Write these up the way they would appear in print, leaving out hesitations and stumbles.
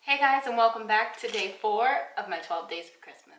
Hey guys, and welcome back to day 4 of my 12 days for Christmas.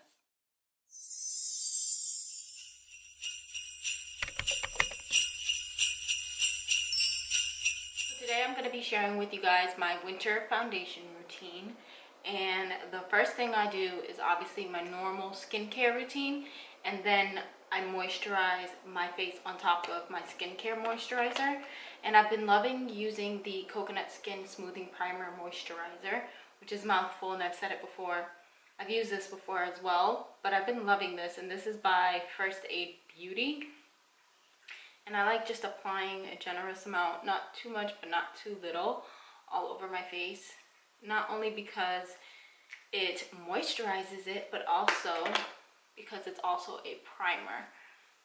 So today I'm going to be sharing with you guys my winter foundation routine. And the first thing I do is obviously my normal skincare routine, and then I moisturize my face on top of my skincare moisturizer. And I've been loving using the Coconut Skin Smoothing Primer Moisturizer, which is a mouthful, and I've said it before. I've used this before as well, but I've been loving this, and this is by First Aid Beauty. And I like just applying a generous amount, not too much but not too little, all over my face. Not only because it moisturizes it, but also because it's also a primer.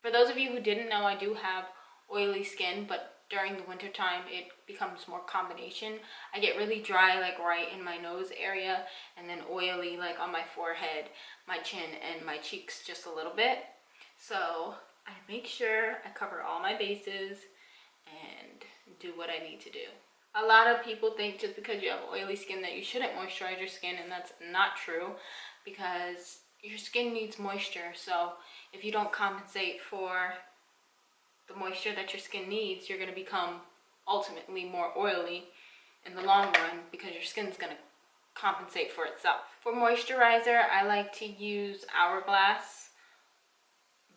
For those of you who didn't know, I do have oily skin, but during the winter time it becomes more combination. I get really dry like right in my nose area, and then oily like on my forehead, my chin, and my cheeks just a little bit. So I make sure I cover all my bases and do what I need to do. A lot of people think just because you have oily skin that you shouldn't moisturize your skin, and that's not true, because your skin needs moisture. So if you don't compensate for the moisture that your skin needs, you're going to become ultimately more oily in the long run, because your skin's going to compensate for itself. For moisturizer, I like to use Hourglass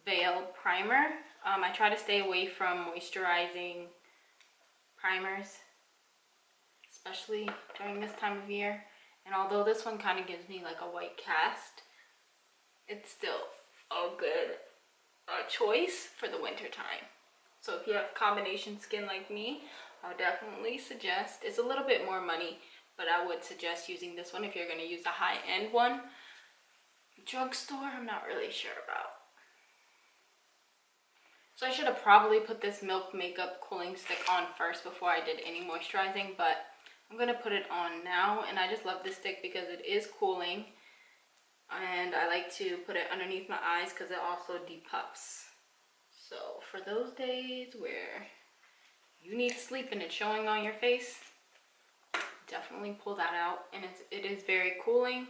Veil Primer. I try to stay away from moisturizing primers, especially during this time of year. And although this one kind of gives me like a white cast, it's still a good choice for the winter time. So if you have combination skin like me, I would definitely suggest, it's a little bit more money, but I would suggest using this one if you're going to use a high-end one. Drugstore, I'm not really sure about. So I should have probably put this Milk Makeup Cooling Stick on first before I did any moisturizing, but I'm going to put it on now. And I just love this stick because it is cooling, and I like to put it underneath my eyes because it also depuffs. So for those days where you need sleep and it's showing on your face, definitely pull that out. And it is very cooling,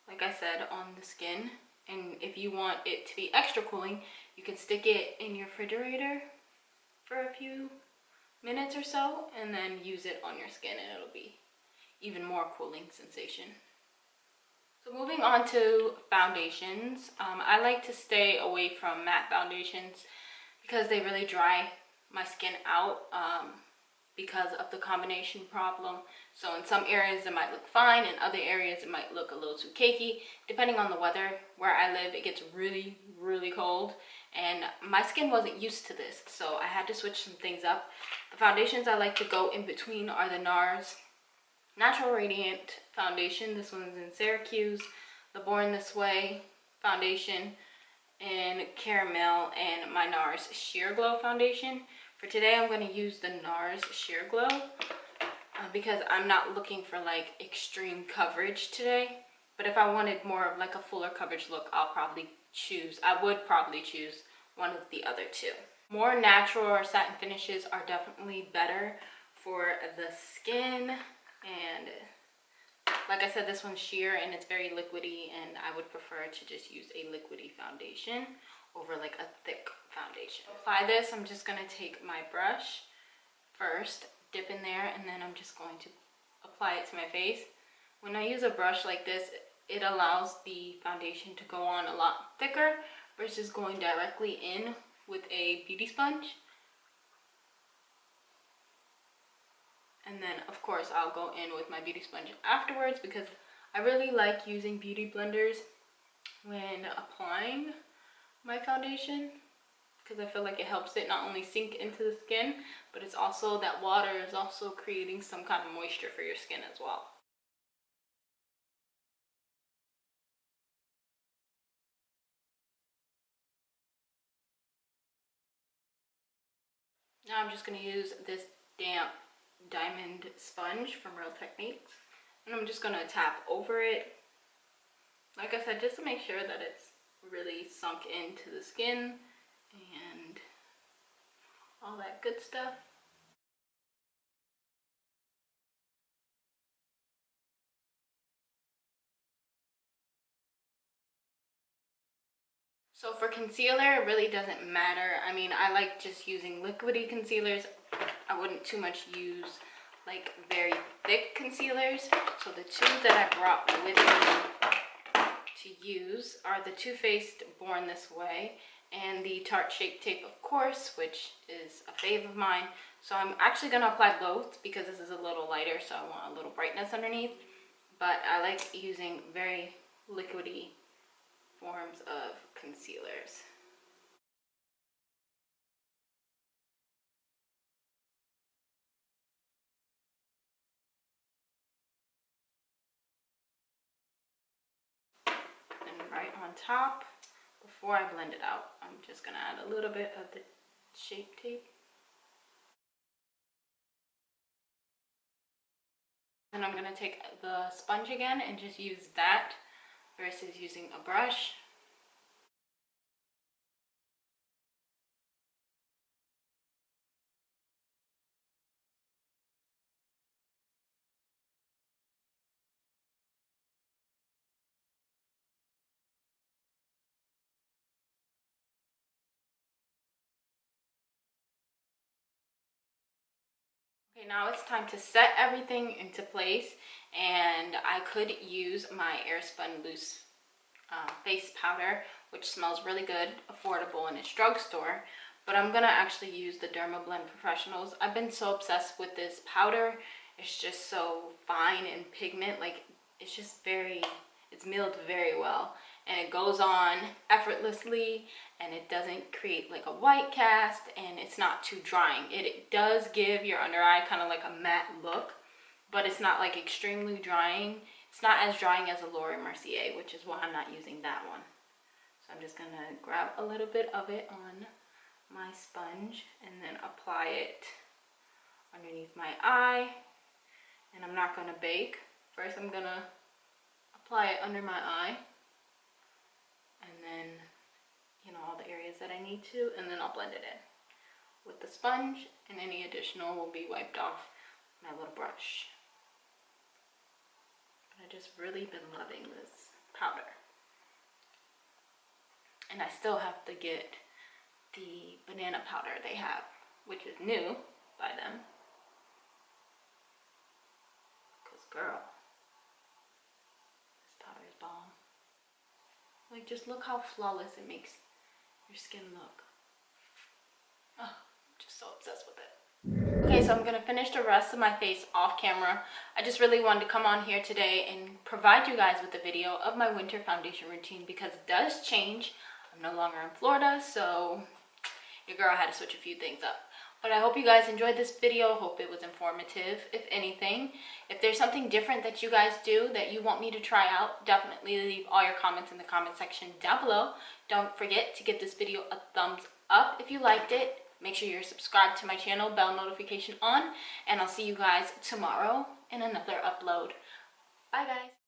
like I said, on the skin. And if you want it to be extra cooling, you can stick it in your refrigerator for a few minutes or so, and then use it on your skin, and it'll be even more cooling sensation. So moving on to foundations, I like to stay away from matte foundations because they really dry my skin out because of the combination problem. So in some areas it might look fine, in other areas it might look a little too cakey. Depending on the weather, where I live, it gets really, really cold, and my skin wasn't used to this, so I had to switch some things up. The foundations I like to go in between are the NARS Natural Radiant Foundation. This one's in Syracuse. The Born This Way foundation in Caramel, and my NARS Sheer Glow foundation. For today, I'm going to use the NARS Sheer Glow because I'm not looking for like extreme coverage today. But if I wanted more of like a fuller coverage look, I would probably choose one of the other two. More natural or satin finishes are definitely better for the skin. And like I said, this one's sheer and it's very liquidy, and I would prefer to just use a liquidy foundation over like a thick foundation. To apply this, I'm just going to take my brush first, dip in there, and then I'm just going to apply it to my face. When I use a brush like this, it allows the foundation to go on a lot thicker versus going directly in with a beauty sponge. And then of course I'll go in with my beauty sponge afterwards, because I really like using beauty blenders when applying my foundation, because I feel like it helps it not only sink into the skin, but it's also, that water is also creating some kind of moisture for your skin as well. Now I'm just going to use this damp diamond sponge from Real Techniques, and I'm just going to tap over it, like I said, just to make sure that it's really sunk into the skin and all that good stuff. So for concealer, it really doesn't matter. I mean, I like just using liquidy concealers. I wouldn't too much use like very thick concealers. So the two that I brought with me to use are the Too Faced Born This Way and the Tarte Shape Tape, of course, which is a fave of mine. So I'm actually going to apply both because this is a little lighter, so I want a little brightness underneath. But I like using very liquidy forms of concealers. And right on top, before I blend it out, I'm just going to add a little bit of the Shape Tape. And I'm going to take the sponge again and just use that versus using a brush. Okay, now it's time to set everything into place, and I could use my Airspun Loose face powder, which smells really good, affordable in its drugstore, but I'm gonna actually use the Dermablend Professionals. I've been so obsessed with this powder. It's just so fine and pigment, like it's just it's milled very well, and it goes on effortlessly, and it doesn't create like a white cast, and it's not too drying. It does give your under eye kind of like a matte look, but it's not like extremely drying. It's not as drying as a Laura Mercier, which is why I'm not using that one. So I'm just gonna grab a little bit of it on my sponge and then apply it underneath my eye. And I'm not gonna bake. First I'm gonna apply it under my eye, and then, you know, all the areas that I need to, and then I'll blend it in with the sponge, and any additional will be wiped off my little brush. But I just really been loving this powder. And I still have to get the banana powder they have, which is new by them. Cause girl, this powder is bomb. Like, just look how flawless it makes your skin look. Oh, I'm just so obsessed with it. Okay, so I'm gonna finish the rest of my face off camera. I just really wanted to come on here today and provide you guys with a video of my winter foundation routine, because it does change. I'm no longer in Florida, so your girl had to switch a few things up. But I hope you guys enjoyed this video. Hope it was informative, if anything. If there's something different that you guys do that you want me to try out, definitely leave all your comments in the comment section down below. Don't forget to give this video a thumbs up if you liked it. Make sure you're subscribed to my channel, bell notification on, and I'll see you guys tomorrow in another upload. Bye guys.